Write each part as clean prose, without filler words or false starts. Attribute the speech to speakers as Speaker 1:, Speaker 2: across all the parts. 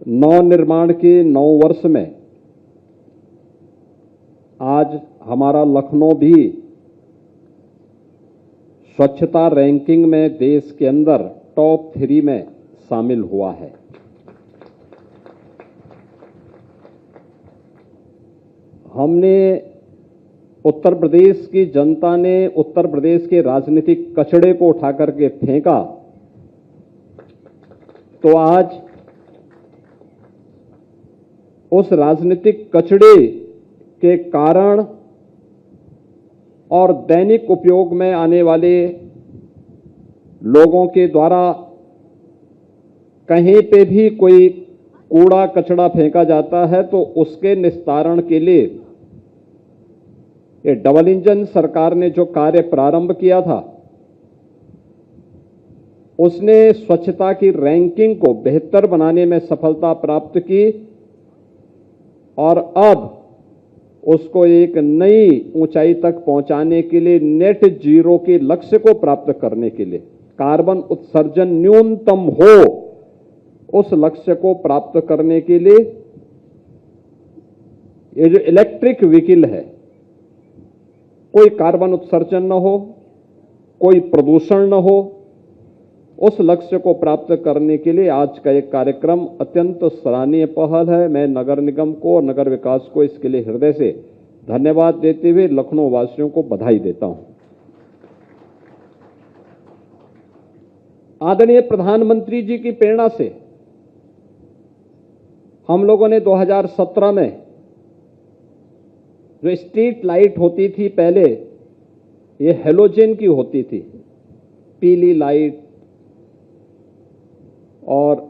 Speaker 1: नवनिर्माण के 9 वर्ष में आज हमारा लखनऊ भी स्वच्छता रैंकिंग में देश के अंदर टॉप 3 में शामिल हुआ है। हमने उत्तर प्रदेश की जनता ने उत्तर प्रदेश के राजनीतिक कचड़े को उठा करके फेंका, तो आज उस राजनीतिक कचड़े के कारण और दैनिक उपयोग में आने वाले लोगों के द्वारा कहीं पे भी कोई कूड़ा कचड़ा फेंका जाता है तो उसके निस्तारण के लिए ये डबल इंजन सरकार ने जो कार्य प्रारंभ किया था, उसने स्वच्छता की रैंकिंग को बेहतर बनाने में सफलता प्राप्त की और अब उसको एक नई ऊंचाई तक पहुंचाने के लिए नेट जीरो के लक्ष्य को प्राप्त करने के लिए, कार्बन उत्सर्जन न्यूनतम हो, उस लक्ष्य को प्राप्त करने के लिए ये जो इलेक्ट्रिक व्हीकल है, कोई कार्बन उत्सर्जन न हो, कोई प्रदूषण न हो, उस लक्ष्य को प्राप्त करने के लिए आज का एक कार्यक्रम अत्यंत सराहनीय पहल है। मैं नगर निगम को और नगर विकास को इसके लिए हृदय से धन्यवाद देते हुए लखनऊ वासियों को बधाई देता हूं। आदरणीय प्रधानमंत्री जी की प्रेरणा से हम लोगों ने 2017 में जो स्ट्रीट लाइट होती थी, पहले ये हेलोजन की होती थी, पीली लाइट और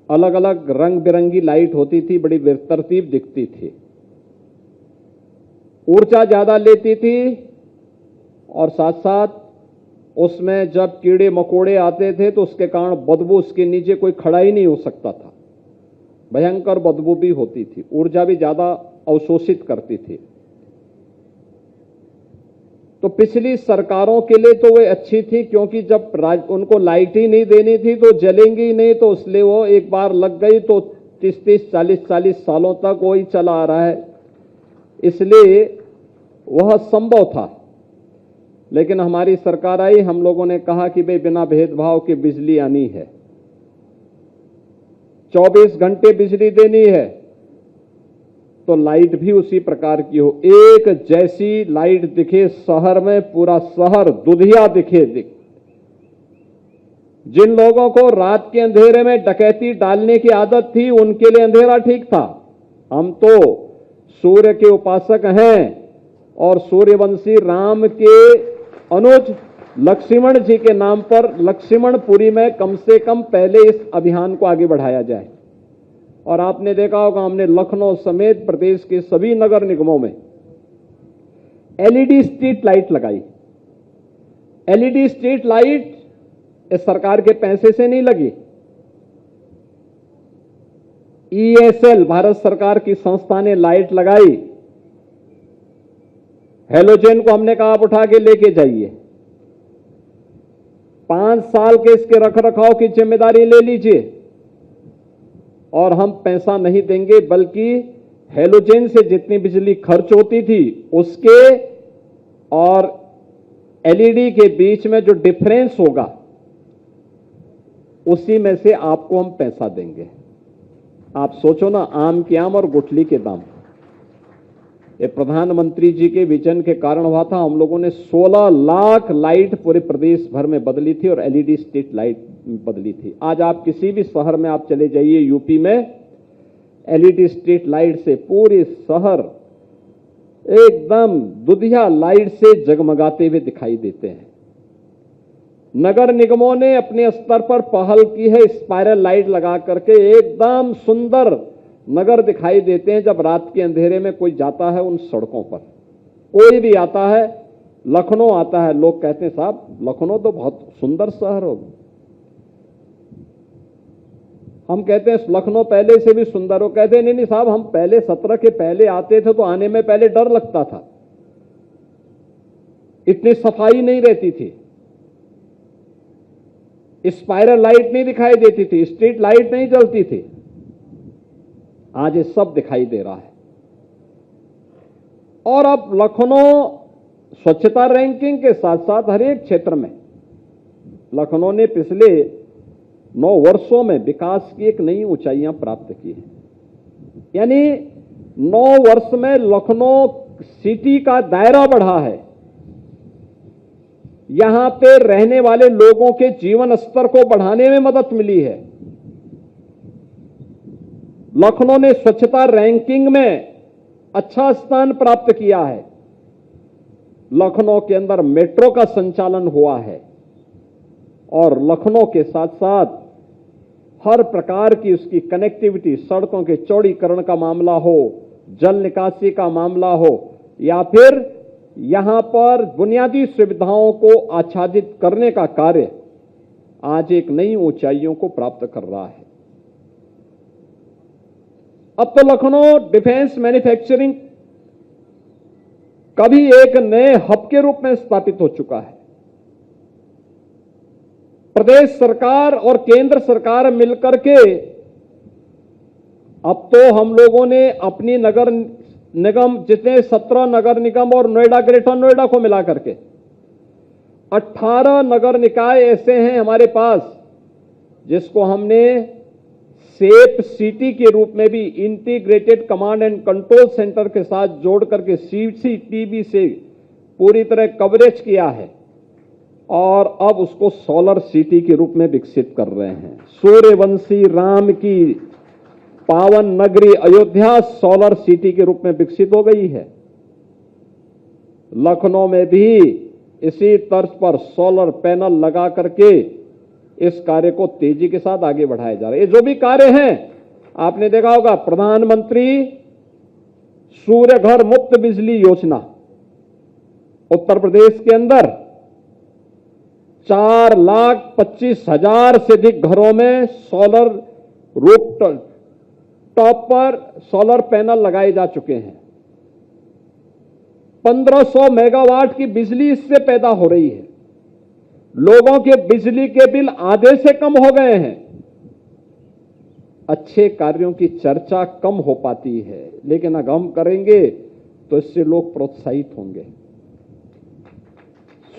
Speaker 1: अलग अलग रंग बिरंगी लाइट होती थी, बड़ी बेतरतीब दिखती थी, ऊर्जा ज्यादा लेती थी और साथ साथ उसमें जब कीड़े मकोड़े आते थे तो उसके कारण बदबू, उसके नीचे कोई खड़ा ही नहीं हो सकता था, भयंकर बदबू भी होती थी, ऊर्जा भी ज्यादा अवशोषित करती थी। तो पिछली सरकारों के लिए तो वे अच्छी थी, क्योंकि जब उनको लाइट ही नहीं देनी थी तो जलेंगी ही नहीं, तो इसलिए वो एक बार लग गई तो 30-30, 40-40 सालों तक वही चला आ रहा है, इसलिए वह संभव था। लेकिन हमारी सरकार आई, हम लोगों ने कहा कि भाई बिना भेदभाव के बिजली आनी है, 24 घंटे बिजली देनी है, तो लाइट भी उसी प्रकार की हो, एक जैसी लाइट दिखे शहर में, पूरा शहर दुधिया दिखे। जिन लोगों को रात के अंधेरे में डकैती डालने की आदत थी, उनके लिए अंधेरा ठीक था। हम तो सूर्य के उपासक हैं और सूर्यवंशी राम के अनुज लक्ष्मण जी के नाम पर लक्ष्मणपुरी में कम से कम पहले इस अभियान को आगे बढ़ाया जाए। और आपने देखा होगा, हमने लखनऊ समेत प्रदेश के सभी नगर निगमों में एलईडी स्ट्रीट लाइट लगाई। एलईडी स्ट्रीट लाइट इस सरकार के पैसे से नहीं लगी, ईएसएल भारत सरकार की संस्था ने लाइट लगाई। हेलोजन को हमने कहा आप उठा के लेके जाइए, 5 साल के इसके रखरखाव की जिम्मेदारी ले लीजिए और हम पैसा नहीं देंगे, बल्कि हेलोजन से जितनी बिजली खर्च होती थी उसके और एलईडी के बीच में जो डिफरेंस होगा उसी में से आपको हम पैसा देंगे। आप सोचो ना, आम के आम और गुठली के दाम। ये प्रधानमंत्री जी के विजन के कारण हुआ था। हम लोगों ने 16 लाख लाइट पूरे प्रदेश भर में बदली थी और एलईडी स्ट्रीट लाइट बदली थी। आज आप किसी भी शहर में आप चले जाइए, यूपी में एलईडी स्ट्रीट लाइट से पूरे शहर एकदम दुधिया लाइट से जगमगाते हुए दिखाई देते हैं। नगर निगमों ने अपने स्तर पर पहल की है, स्पाइरल लाइट लगा करके एकदम सुंदर नगर दिखाई देते हैं। जब रात के अंधेरे में कोई जाता है उन सड़कों पर, कोई भी आता है, लखनऊ आता है, लोग कहते हैं साहब लखनऊ तो बहुत सुंदर शहर हो। हम कहते हैं लखनऊ पहले से भी सुंदर हो, कहते हैं नहीं साहब, हम पहले 17 के पहले आते थे तो आने में पहले डर लगता था, इतनी सफाई नहीं रहती थी, स्पाइरल लाइट नहीं दिखाई देती थी, स्ट्रीट लाइट नहीं जलती थी। आज ये सब दिखाई दे रहा है। और अब लखनऊ स्वच्छता रैंकिंग के साथ साथ हर एक क्षेत्र में लखनऊ ने पिछले 9 वर्षों में विकास की एक नई ऊंचाइयां प्राप्त की हैं। यानी 9 वर्ष में लखनऊ सिटी का दायरा बढ़ा है। यहां पे रहने वाले लोगों के जीवन स्तर को बढ़ाने में मदद मिली है। लखनऊ ने स्वच्छता रैंकिंग में अच्छा स्थान प्राप्त किया है। लखनऊ के अंदर मेट्रो का संचालन हुआ है और लखनऊ के साथ साथ हर प्रकार की उसकी कनेक्टिविटी, सड़कों के चौड़ीकरण का मामला हो, जल निकासी का मामला हो, या फिर यहां पर बुनियादी सुविधाओं को आच्छादित करने का कार्य आज एक नई ऊंचाइयों को प्राप्त कर रहा है। अब तो लखनऊ डिफेंस मैन्युफैक्चरिंग कभी एक नए हब के रूप में स्थापित हो चुका है। प्रदेश सरकार और केंद्र सरकार मिलकर के अब तो हम लोगों ने अपनी नगर निगम, जितने 17 नगर निगम और नोएडा, ग्रेटर नोएडा को मिलाकर के 18 नगर निकाय ऐसे हैं हमारे पास जिसको हमने सेफ सिटी के रूप में भी integrated command and control centre के साथ जोड़ करके सीसीटीवी से पूरी तरह कवरेज किया है और अब उसको सोलर सिटी के रूप में विकसित कर रहे हैं। सूर्यवंशी राम की पावन नगरी अयोध्या सोलर सिटी के रूप में विकसित हो गई है। लखनऊ में भी इसी तर्ज पर सोलर पैनल लगा करके इस कार्य को तेजी के साथ आगे बढ़ाया जा रहा है। ये जो भी कार्य हैं आपने देखा होगा, प्रधानमंत्री सूर्य घर मुफ्त बिजली योजना, उत्तर प्रदेश के अंदर 4,25,000 से अधिक घरों में सोलर रूफटॉप पर सोलर पैनल लगाए जा चुके हैं। 1500 मेगावाट की बिजली इससे पैदा हो रही है। लोगों के बिजली के बिल आधे से कम हो गए हैं। अच्छे कार्यों की चर्चा कम हो पाती है, लेकिन अगर हम करेंगे तो इससे लोग प्रोत्साहित होंगे।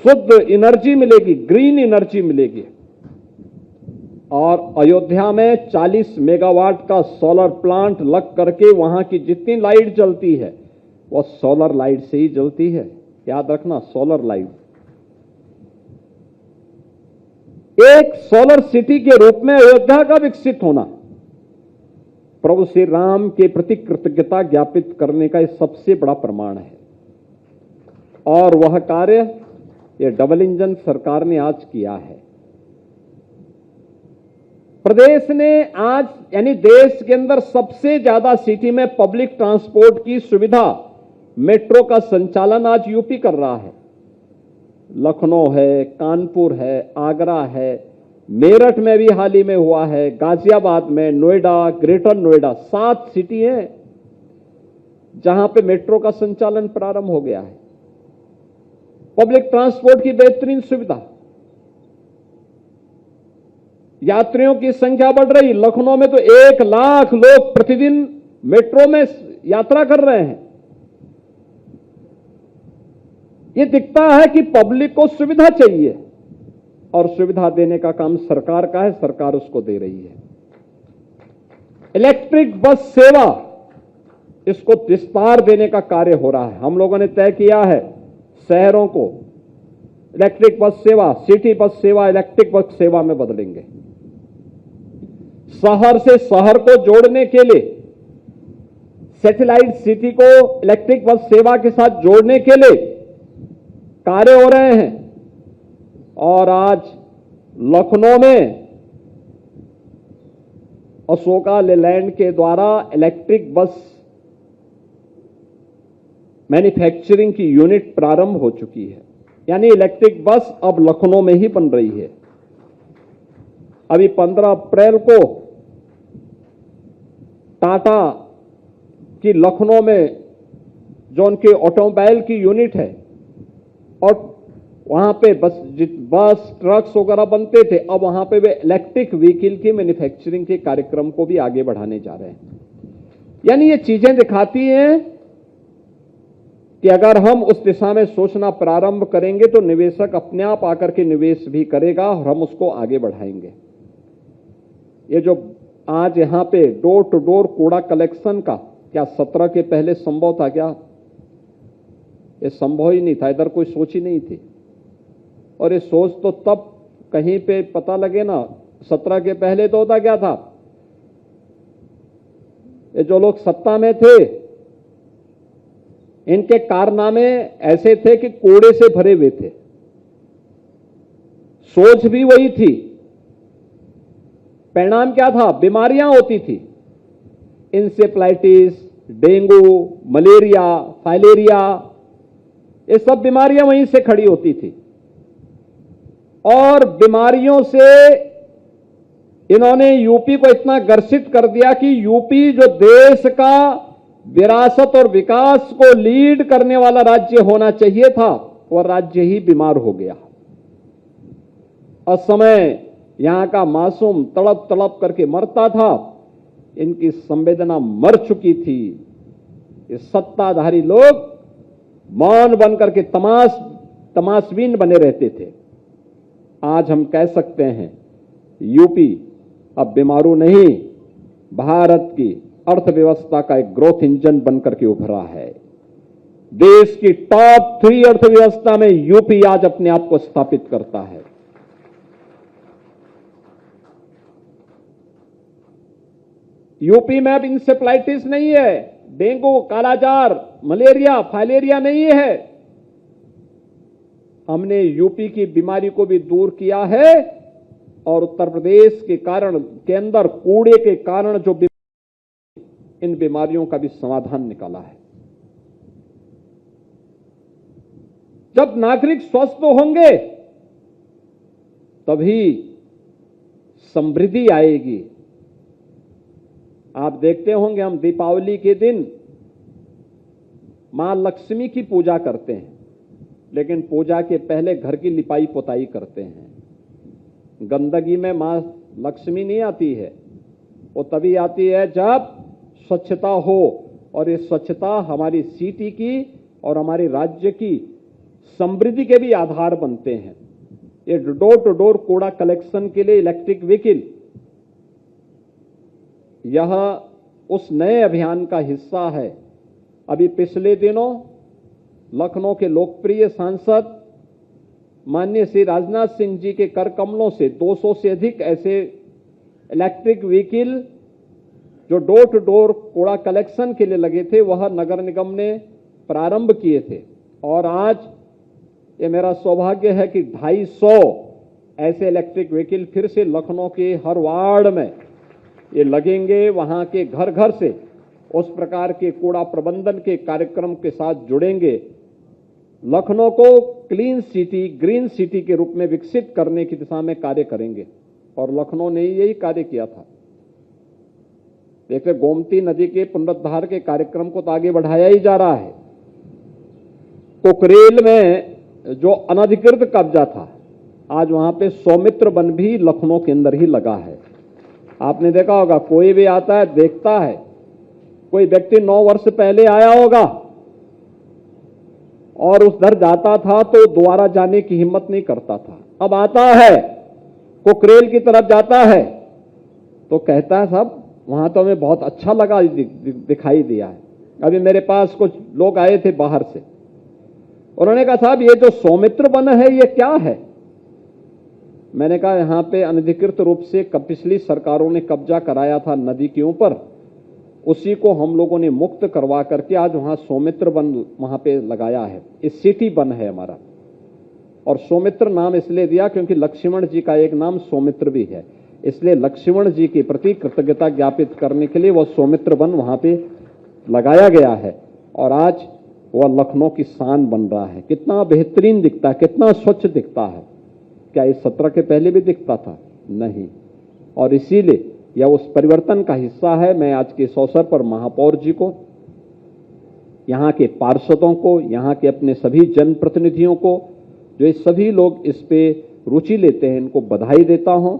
Speaker 1: शुद्ध एनर्जी मिलेगी, ग्रीन एनर्जी मिलेगी। और अयोध्या में 40 मेगावाट का सोलर प्लांट लग करके वहां की जितनी लाइट जलती है वो सोलर लाइट से ही जलती है। याद रखना, सोलर लाइट। एक सोलर सिटी के रूप में अयोध्या का विकसित होना प्रभु श्री राम के प्रति कृतज्ञता ज्ञापित करने का यह सबसे बड़ा प्रमाण है। और वह कार्य ये डबल इंजन सरकार ने आज किया है। प्रदेश ने आज यानी देश के अंदर सबसे ज्यादा सिटी में पब्लिक ट्रांसपोर्ट की सुविधा, मेट्रो का संचालन आज यूपी कर रहा है। लखनऊ है, कानपुर है, आगरा है, मेरठ में भी हाल ही में हुआ है, गाजियाबाद में, नोएडा, ग्रेटर नोएडा, 7 सिटी हैं जहां पे मेट्रो का संचालन प्रारंभ हो गया है। पब्लिक ट्रांसपोर्ट की बेहतरीन सुविधा, यात्रियों की संख्या बढ़ रही। लखनऊ में तो 1 लाख लोग प्रतिदिन मेट्रो में यात्रा कर रहे हैं। यह दिखता है कि पब्लिक को सुविधा चाहिए और सुविधा देने का काम सरकार का है, सरकार उसको दे रही है। इलेक्ट्रिक बस सेवा, इसको विस्तार देने का कार्य हो रहा है। हम लोगों ने तय किया है शहरों को इलेक्ट्रिक बस सेवा, सिटी बस सेवा इलेक्ट्रिक बस सेवा में बदलेंगे। शहर से शहर को जोड़ने के लिए सैटेलाइट सिटी को इलेक्ट्रिक बस सेवा के साथ जोड़ने के लिए कार्य हो रहे हैं। और आज लखनऊ में अशोका लेलैंड के द्वारा इलेक्ट्रिक बस मैन्युफैक्चरिंग की यूनिट प्रारंभ हो चुकी है। यानी इलेक्ट्रिक बस अब लखनऊ में ही बन रही है। अभी 15 अप्रैल को टाटा की लखनऊ में जो उनके ऑटोमोबाइल की यूनिट है और वहां पे बस ट्रक्स वगैरह बनते थे, अब वहां पे वे इलेक्ट्रिक व्हीकल की मैन्युफैक्चरिंग के कार्यक्रम को भी आगे बढ़ाने जा रहे हैं। यानी ये चीजें दिखाती हैं कि अगर हम उस दिशा में सोचना प्रारंभ करेंगे तो निवेशक अपने आप आकर के निवेश भी करेगा और हम उसको आगे बढ़ाएंगे। ये जो आज यहां पे डोर टू डोर कूड़ा कलेक्शन का, क्या 17 के पहले संभव था क्या? ये संभव ही नहीं था, इधर कोई सोच ही नहीं थी। और ये सोच तो तब कहीं पे पता लगे ना, 17 के पहले तो होता क्या था, ये जो लोग सत्ता में थे इनके कारनामे ऐसे थे कि कूड़े से भरे हुए थे, सोच भी वही थी, परिणाम क्या था? बीमारियां होती थी, इंसेफ्लाइटिस, डेंगू, मलेरिया, फाइलेरिया, ये सब बीमारियां वहीं से खड़ी होती थी। और बीमारियों से इन्होंने यूपी को इतना ग्रसित कर दिया कि यूपी जो देश का विरासत और विकास को लीड करने वाला राज्य होना चाहिए था, वह राज्य ही बीमार हो गया। असमय यहां का मासूम तड़प तड़प करके मरता था, इनकी संवेदना मर चुकी थी। ये सत्ताधारी लोग मौन बनकर के तमाशबीन बने रहते थे। आज हम कह सकते हैं यूपी अब बीमारू नहीं, भारत की अर्थव्यवस्था का एक ग्रोथ इंजन बनकर के उभरा है। देश की टॉप 3 अर्थव्यवस्था में यूपी आज अपने आप को स्थापित करता है। यूपी में अब इंसेफ्लाइटिस नहीं है, डेंगू, कालाजार, मलेरिया, फाइलेरिया नहीं है। हमने यूपी की बीमारी को भी दूर किया है और उत्तर प्रदेश के अंदर कूड़े के कारण जो इन बीमारियों का भी समाधान निकाला है। जब नागरिक स्वस्थ होंगे तभी समृद्धि आएगी। आप देखते होंगे हम दीपावली के दिन मां लक्ष्मी की पूजा करते हैं, लेकिन पूजा के पहले घर की लिपाई पोताई करते हैं। गंदगी में मां लक्ष्मी नहीं आती है, वो तभी आती है जब स्वच्छता हो, और ये स्वच्छता हमारी सिटी की और हमारे राज्य की समृद्धि के भी आधार बनते हैं। ये डोर टू डोर कूड़ा कलेक्शन के लिए इलेक्ट्रिक व्हीकल, यह उस नए अभियान का हिस्सा है। अभी पिछले दिनों लखनऊ के लोकप्रिय सांसद माननीय श्री राजनाथ सिंह जी के कर कमलों से 200 से अधिक ऐसे इलेक्ट्रिक व्हीकल जो डोर टू डोर कूड़ा कलेक्शन के लिए लगे थे, वह नगर निगम ने प्रारंभ किए थे। और आज ये मेरा सौभाग्य है कि 250 ऐसे इलेक्ट्रिक व्हीकल फिर से लखनऊ के हर वार्ड में ये लगेंगे। वहां के घर घर से उस प्रकार के कूड़ा प्रबंधन के कार्यक्रम के साथ जुड़ेंगे। लखनऊ को क्लीन सिटी, ग्रीन सिटी के रूप में विकसित करने की दिशा में कार्य करेंगे, और लखनऊ ने यही कार्य किया था। देखिए, गोमती नदी के पुनरुद्धार के कार्यक्रम को तो आगे बढ़ाया ही जा रहा है। कुकरेल में जो अनधिकृत कब्जा था, आज वहां पे सौमित्र वन भी लखनऊ के अंदर ही लगा है। आपने देखा होगा, कोई भी आता है देखता है, कोई व्यक्ति 9 वर्ष पहले आया होगा और उस दर जाता था तो दोबारा जाने की हिम्मत नहीं करता था। अब आता है, कुकरेल की तरफ जाता है तो कहता है साहब वहां तो हमें बहुत अच्छा लगा, दिखाई दिया है। अभी मेरे पास कुछ लोग आए थे बाहर से, उन्होंने कहा साहब ये जो सौमित्र वन है ये क्या है? मैंने कहा यहां पे अनधिकृत रूप से पिछली सरकारों ने कब्जा कराया था नदी के ऊपर, उसी को हम लोगों ने मुक्त करवा करके आज वहां सौमित्र वन वहां पे लगाया है। इस सिटी वन है हमारा, और सौमित्र नाम इसलिए दिया क्योंकि लक्ष्मण जी का एक नाम सौमित्र भी है, इसलिए लक्ष्मण जी के प्रति कृतज्ञता ज्ञापित करने के लिए वह सौमित्र वन वहां पे लगाया गया है। और आज वह लखनऊ की शान बन रहा है। कितना बेहतरीन दिखता है, कितना स्वच्छ दिखता है। क्या इस 17 के पहले भी दिखता था? नहीं। और इसीलिए यह उस परिवर्तन का हिस्सा है। मैं आज के इस अवसर पर महापौर जी को, यहाँ के पार्षदों को, यहाँ के अपने सभी जनप्रतिनिधियों को, जो ये सभी लोग इस पे रुचि लेते हैं, इनको बधाई देता हूँ।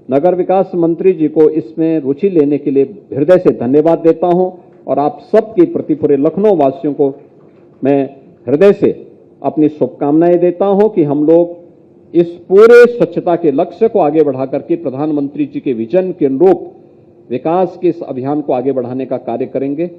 Speaker 1: नगर विकास मंत्री जी को इसमें रुचि लेने के लिए हृदय से धन्यवाद देता हूँ। और आप सबके प्रति पूरे लखनऊ वासियों को मैं हृदय से अपनी शुभकामनाएं देता हूं कि हम लोग इस पूरे स्वच्छता के लक्ष्य को आगे बढ़ा करके प्रधानमंत्री जी के विजन के अनुरूप विकास के इस अभियान को आगे बढ़ाने का कार्य करेंगे।